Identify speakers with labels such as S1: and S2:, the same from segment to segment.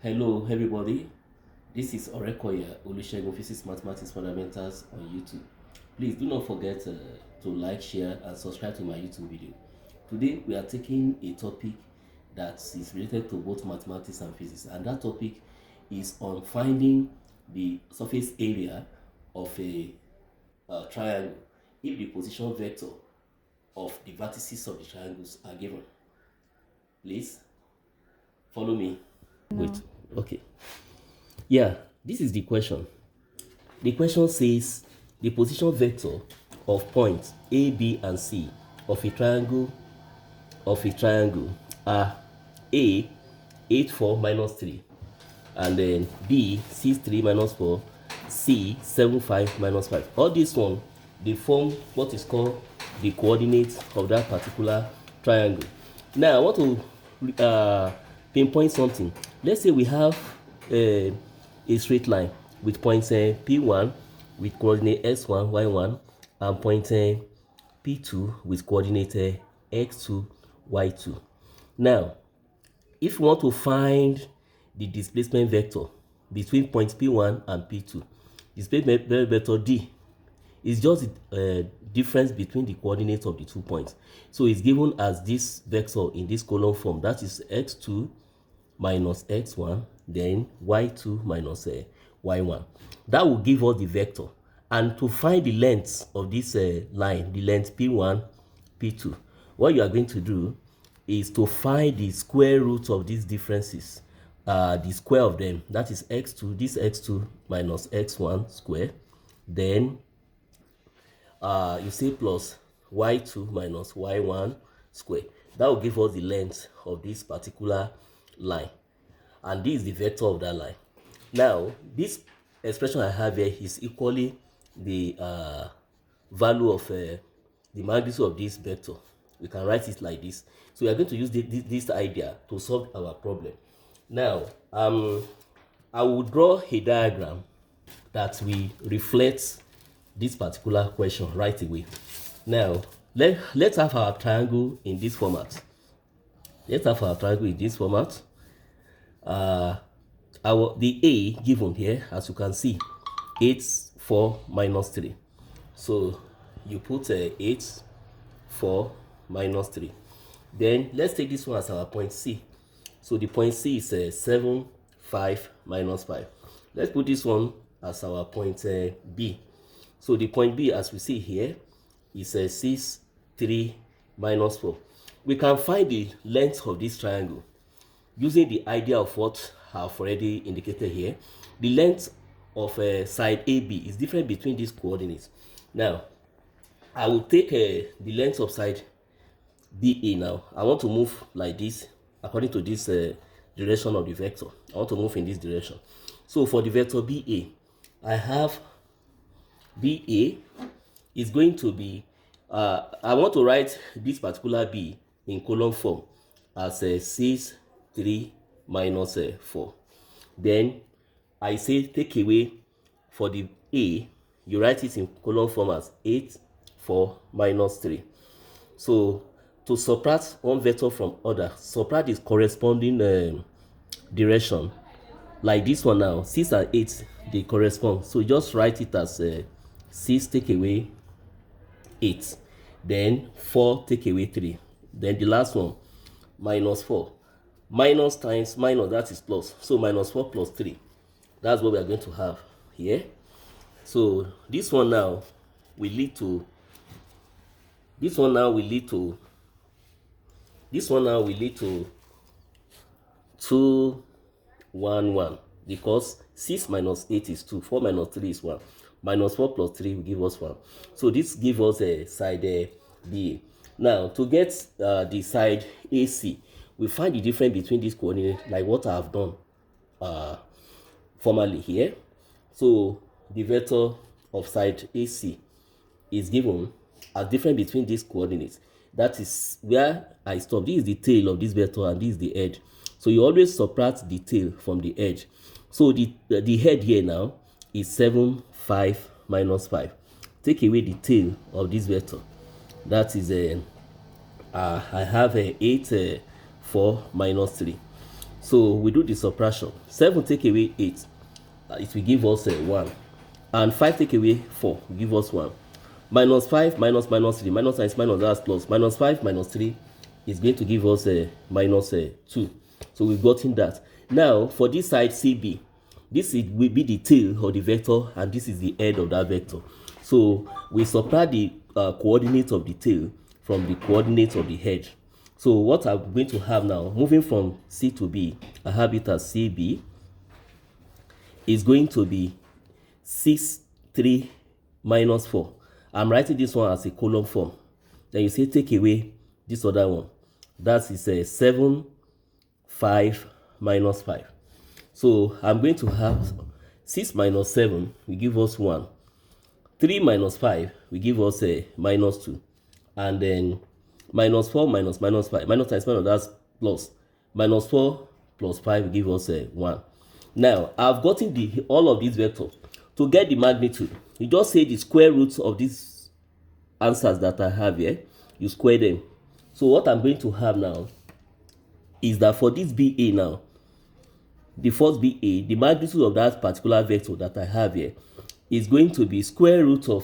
S1: Hello, everybody. This is Orekoya Olusegun Physics Mathematics Fundamentals on YouTube. Please do not forget to like, share, and subscribe to my YouTube video. Today, we are taking a topic that is related to both mathematics and physics, and that topic is on finding the surface area of a triangle if the position vector of the vertices of the triangles are given. Please follow me. Wait. Okay. Yeah, this is the question. The question says the position vector of points A, B, and C of a triangle are A 8, 4, minus 3, and then B 6, 3, minus 4, C 7, 5, minus 5. All this one, they form what is called the coordinates of that particular triangle. Now I want to pinpoint something. Let's say we have a straight line with points P1 with coordinate x1, y1, and point P2 with coordinate x2, y2. Now, if we want to find the displacement vector between points P1 and P2, displacement vector D is just the difference between the coordinates of the 2 points. So it's given as this vector in this column form, that is x2 minus x1, then y2 minus y1. That will give us the vector. And to find the length of this line, the length P1, P2, what you are going to do is to find the square root of these differences, the square of them, that is x2, this x2 minus x1 square, then you say plus y2 minus y1 square. That will give us the length of this particular line, and this is the vector of that line. Now this expression I have here is equally the value of the magnitude of this vector. We can write it like this. So we are going to use this idea to solve our problem. Now I will draw a diagram that will reflect this particular question right away. Now let's have our triangle in this format. Let's have our triangle in this format. The A given here, as you can see, 8, 4, minus 3. So you put 8, 4, minus 3. Then let's take this one as our point C. So the point C is 7, 5, minus 5. Let's put this one as our point B. So the point B, as we see here, is 6, 3, minus 4. We can find the length of this triangle using the idea of what I've already indicated here. The length of side AB is different between these coordinates. Now, I will take the length of side BA now. I want to move like this according to this direction of the vector. I want to move in this direction. So for the vector BA, I have BA is going to be, I want to write this particular B in column form as 6, 3, minus 4. Then I say take away for the A, you write it in column form as 8, 4, minus 3. So to subtract one vector from other, subtract its corresponding direction. Like this one now, 6 and 8, they correspond. So just write it as 6 take away 8. Then 4 take away 3. Then the last one, minus 4. Minus times minus, that is plus. So minus 4 plus 3. That's what we are going to have here. So this one now will lead to 2, 1, 1, because 6 minus 8 is 2, 4 minus 3 is 1, minus 4 plus 3 will give us 1. So this gives us a side BA. Now to get the side AC, we find the difference between these coordinates, like what I have done formally here. So the vector of side AC is given as difference between these coordinates. That is where I stop. This is the tail of this vector and this is the edge. So you always subtract the tail from the edge. So the head here now is 7, 5, minus 5. Take away the tail of this vector. That is I have 8, 4, minus 3. So we do the subtraction. 7 take away 8, it will give us 1. And 5 take away 4 will give us 1. Minus 5 minus 3 minus times minus, that's plus. Minus 5 minus 3 is going to give us minus 2. So we've gotten that. Now for this side CB, this will be the tail of the vector, and this is the head of that vector. So we subtract the coordinates of the tail from the coordinates of the head. So what I'm going to have now, moving from C to B, I have it as CB is going to be 6, 3 minus 4. I'm writing this one as a column form. Then you say take away this other one. That is 7, 5 minus 5. So I'm going to have 6 minus 7 will give us 1. 3 minus 5 will give us minus 2. And then minus 4 minus 5. Minus times minus, that's plus. Minus 4 plus 5 will give us 1. Now, I've gotten all of these vectors. To get the magnitude, you just say the square roots of these answers that I have here. You square them. So what I'm going to have now is that for this BA now, the first BA, the magnitude of that particular vector that I have here is going to be square root of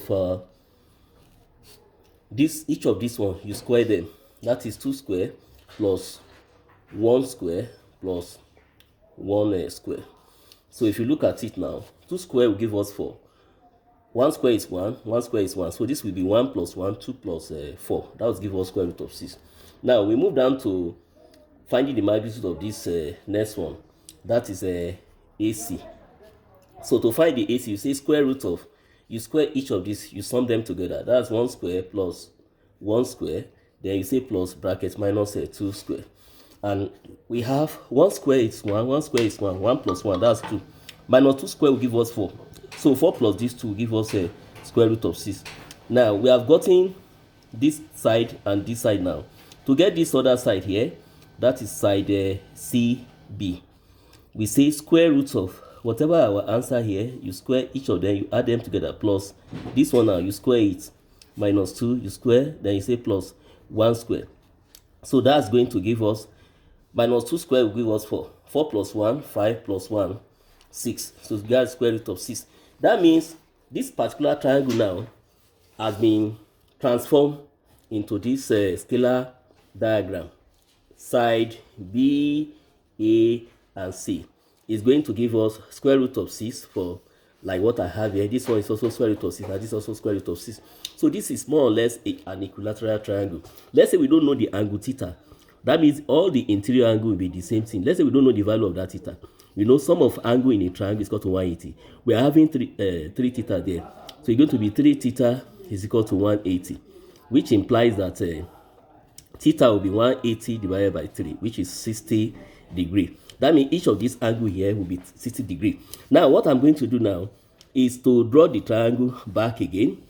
S1: each of these one. You square them. That is 2 square plus 1 square plus 1 square. So if you look at it now, 2 square will give us 4. 1 square is 1, 1 square is 1. So this will be 1 plus 1, 2 plus 4. That will give us square root of 6. Now we move down to finding the magnitude of this next one. That is AC. So to find the AC, you say square root of, you square each of these, you sum them together. That's 1 square plus 1 square. Then you say plus bracket minus 2 square. And we have 1 square is 1, 1 square is 1, 1 plus 1, that's 2. Minus 2 square will give us 4. So 4 plus these 2 will give us a square root of 6. Now we have gotten this side and this side now. To get this other side here, that is side CB. We say square root of whatever our answer here, you square each of them, you add them together, plus this one now, you square it, minus 2, you square, then you say plus 1 square. So that's going to give us minus 2 square will give us 4. 4 plus 1, 5 plus 1, 6. So that's square root of 6. That means this particular triangle now has been transformed into this scalar diagram. Side B, A, and C is going to give us square root of 6 for like what I have here. This one is also square root of 6, and this is also square root of 6. So this is more or less an equilateral triangle. Let's say we don't know the angle theta. That means all the interior angle will be the same thing. Let's say we don't know the value of that theta. We know sum of angle in a triangle is equal to 180. We are having 3 theta there. So it's going to be 3 theta is equal to 180, which implies that theta will be 180 divided by 3, which is 60 degree. That means each of these angle here will be 60 degree. Now what I'm going to do now is to draw the triangle back again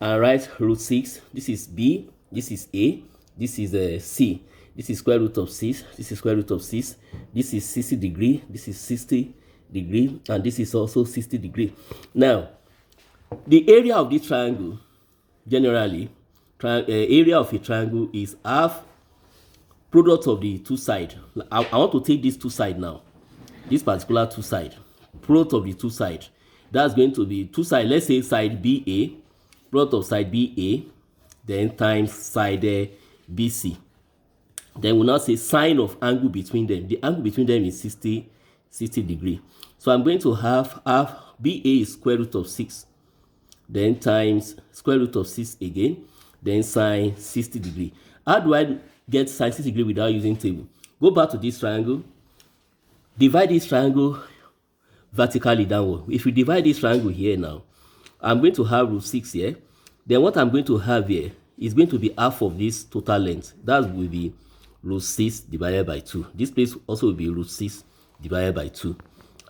S1: and write root 6. This is B, this is A, this is C. This is square root of 6, this is square root of 6, this is 60 degree, this is 60 degree, and this is also 60 degree. Now, the area of this triangle, generally, area of a triangle is half product of the two sides. I want to take these two sides now, this particular two sides, product of the two sides. That's going to be two sides, let's say side BA, product of side BA, then times side BC. Then we'll now say sine of angle between them. The angle between them is 60 degree. So I'm going to have BA is square root of 6. Then times square root of 6 again. Then sine 60 degree. How do I get sine 60 degree without using table? Go back to this triangle. Divide this triangle vertically downward. If you divide this triangle here now, I'm going to have root 6 here. Then what I'm going to have here is going to be half of this total length. That will be root 6 divided by 2. This place also will be root 6 divided by 2.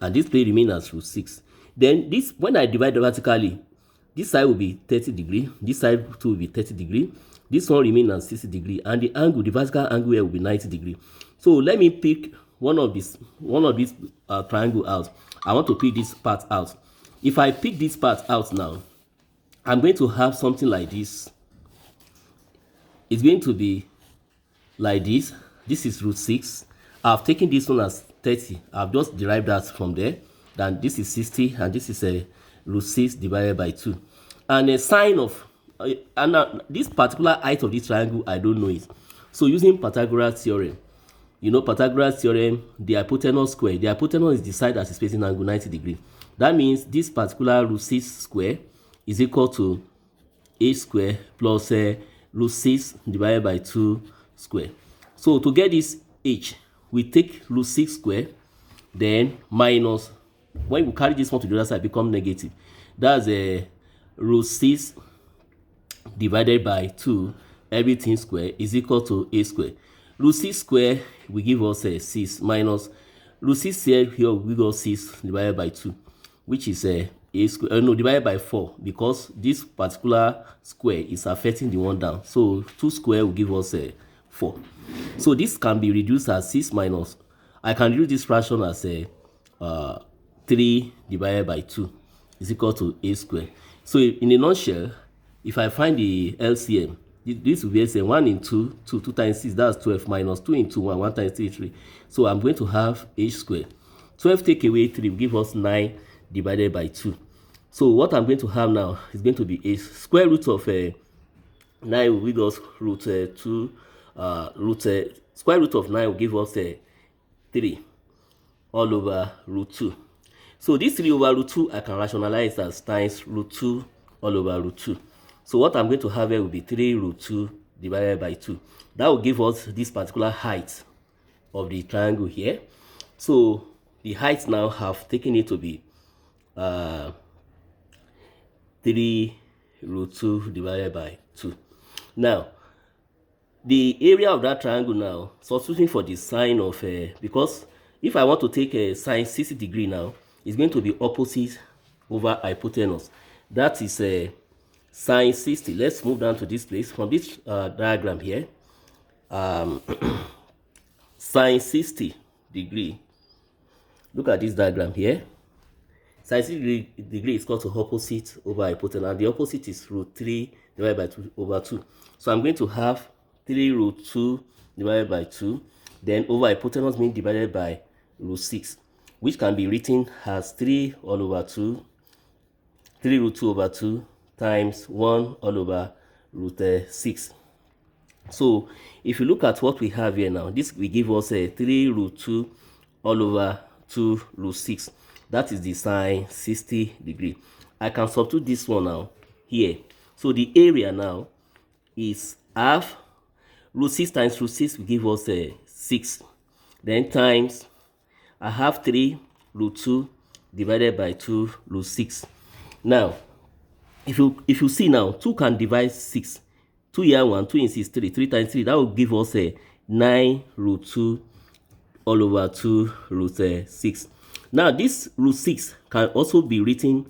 S1: And this place remains as root 6. Then this, when I divide vertically, this side will be 30 degree. This side too will be 30 degree. This one remains as 60 degree. And the angle, the vertical angle here will be 90 degree. So let me pick one of these triangle out. I want to pick this part out. If I pick this part out now, I'm going to have something like this. It's going to be like this. This is root 6. I've taken this one as 30. I've just derived that from there. Then this is 60, and this is a root 6 divided by 2. And a sine of, and now this particular height of this triangle, I don't know it. So using Pythagoras theorem, you know Pythagoras theorem, the hypotenuse square. The hypotenuse is the side that is facing angle 90 degrees. That means this particular root 6 square is equal to a square plus root 6 divided by 2 square. So to get this h, we take root 6 square, then minus, when we carry this one to the other side, become negative. That's a root 6 divided by 2, everything square, is equal to a square. Root 6 square will give us 6 minus root 6 here will give us 6 divided by 2, which is a square, no, divided by 4, because this particular square is affecting the one down. So 2 square will give us 4. So this can be reduced as 6 minus, I can reduce this fraction as 3 divided by 2 is equal to a square. So in a nutshell, if I find the LCM, this will be LCM 1 into 2, 2 times 6, that's 12, minus 2 into 1, 1 times 3, 3. So I'm going to have h squared. 12 take away 3 will give us 9 divided by 2. So what I'm going to have now is going to be a square root of 9 will give us root 2, square root of 9 will give us 3 all over root 2. So this 3 over root 2 I can rationalize as times root 2 all over root 2. So what I'm going to have here will be 3 root 2 divided by 2. That will give us this particular height of the triangle here. So the height now have taken it to be 3 root 2 divided by 2. Now, the area of that triangle now, substituting for the sine of, because if I want to take a sine 60 degree now, it's going to be opposite over hypotenuse. That is sine 60. Let's move down to this place. From this diagram here, sine 60 degree. Look at this diagram here. Sine 60 degree is equal to opposite over hypotenuse, and the opposite is root 3 divided by 2 over 2. So I'm going to have 3 root 2 divided by 2, then over hypotenuse means divided by root 6, which can be written as 3 all over 2, 3 root 2 over 2 times 1 all over root 6. So if you look at what we have here now, this will give us 3 root 2 all over 2 root 6. That is the sine 60 degree. I can substitute this one now here. So the area now is half root 6 times root 6 will give us 6. Then times I have 3 root 2 divided by 2 root 6. Now, if you see now, 2 can divide 6. 2 here 1, 2 in 6, 3. 3 times 3, that will give us 9 root 2 all over 2 root 6. Now, this root 6 can also be written,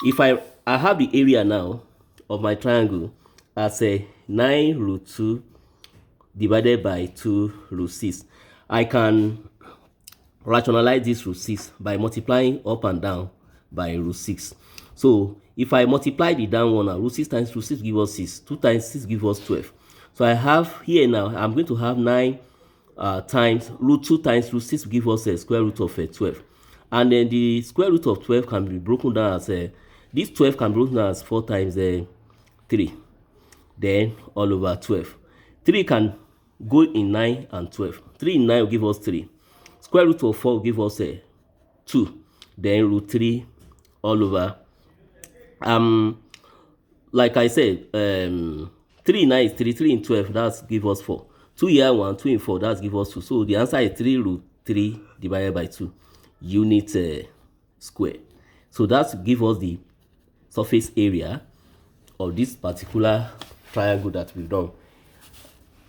S1: if I have the area now of my triangle as 9 root 2 divided by 2 root 6. I can rationalize this root 6 by multiplying up and down by root 6. So if I multiply the down one now, root 6 times root 6 give us 6. 2 times 6 give us 12. So I have here now, I'm going to have 9 times root 2 times root 6 give us a square root of 12. And then the square root of 12 can be broken down as, this 12 can be broken down as 4 times 3. Then all over 12. 3 can go in 9 and 12. 3 in 9 will give us 3. Square root of 4 will give us 2. Then root 3 all over. Like I said, 3 in 9 is 3. 3 in 12, that's give us 4. 2 here 1, 2 in 4, that's give us 2. So the answer is 3 root 3 divided by 2 unit square. So that give us the surface area of this particular triangle that we've done.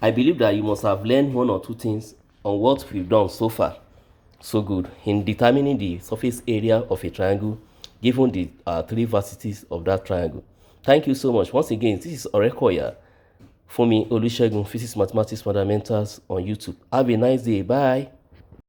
S1: I believe that you must have learned 1 or 2 things on what we've done so far. So good in determining the surface area of a triangle given the 3 vertices of that triangle. Thank you so much. Once again, this is Orekoya Fumi Olusegun, Physics Mathematics Fundamentals on YouTube. Have a nice day. Bye.